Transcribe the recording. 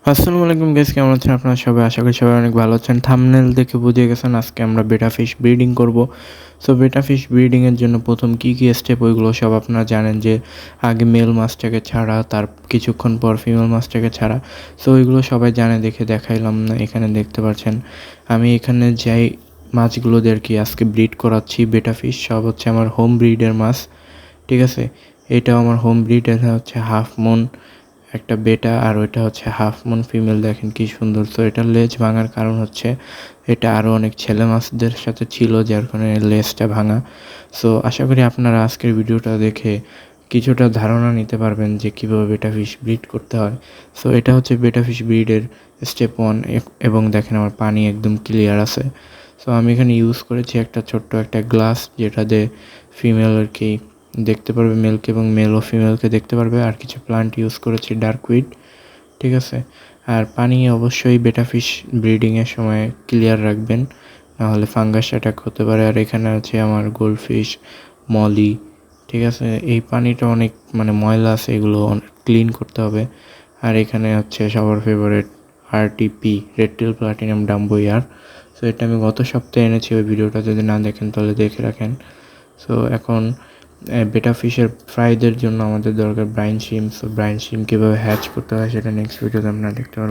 আসসালামু আলাইকুম গাইস, কেমন আছেন আপনারা সবাই? আশা করি সবাই অনেক ভালো আছেন। থাম্বনেল দেখে বুঝে গেছেন আজকে আমরা বেটা ফিশ ব্রিডিং করব। সো বেটা ফিশ ব্রিডিং এর জন্য প্রথম কি স্টেপ ওইগুলো সব আপনারা জানেন, যে আগে মেল মাছটাকে ছাড়া, তার কিছুক্ষণ পর ফিমেল মাছটাকে ছাড়া। সো ওইগুলো সবাই জানে দেখে দেখাইলাম না। এখানে দেখতে পাচ্ছেন আমি এখানে যাই মাছগুলোদেরকে আজকে ব্রিড করাচ্ছি। বেটা ফিশ সব হচ্ছে আমার হোম ব্রিডের মাছ, ঠিক আছে? এটাও আমার হোম ব্রিড। এটা হচ্ছে হাফ মুন একটা বেটা, আর ওইটা হচ্ছে হাফ মুন ফিমেল। দেখেন কি সুন্দর। তো এটার লেজ ভাঙার কারণ হচ্ছে এটা আরও অনেক ছেলে মাছদের সাথে ছিল, যার কারণে লেজটা ভাঙা। সো আশা করি আপনারা আজকের ভিডিওটা দেখে কিছুটা ধারণা নিতে পারবেন যে কীভাবে বেটা ফিশ ব্রিড করতে হয়। সো এটা হচ্ছে বেটা ফিশ ব্রিডের স্টেপ 1। এবং দেখেন আমার পানি একদম ক্লিয়ার আছে। সো আমি এখানে ইউজ করেছি একটা ছোট্ট একটা গ্লাস, যেটাতে ফিমেল আর কি দেখতে পারবে মেলকে, এবং মেল ও ফিমেলকে দেখতে পারবে। আর কিছু প্লান্ট ইউজ করেছি ডার্কউইড, ঠিক আছে? আর পানি অবশ্যই বেটা ফিশ ব্রিডিংয়ের সময় ক্লিয়ার রাখবেন, নাহলে ফাঙ্গাস অ্যাটাক হতে পারে। আর এখানে আছে আমার গোল্ডফিশ, মলি, ঠিক আছে? এই পানিটা অনেক ময়লা আছে, এগুলো ক্লিন করতে হবে। আর এখানে হচ্ছে সবার ফেভারিট RTP, রেডটেল প্লাটিনাম ডাম্বো ইয়ার। সো এটা আমি গত সপ্তাহে এনেছি, ওই ভিডিওটা যদি না দেখেন তাহলে দেখে রাখেন। সো এখন বেটা ফিশের ফ্রাইদের জন্য আমাদের দরকার ব্রাইন শিম। সো ব্রাইন শিম কীভাবে হ্যাচ করতে হয় সেটা নেক্সট ভিডিওতে আপনারা দেখতে পারবেন।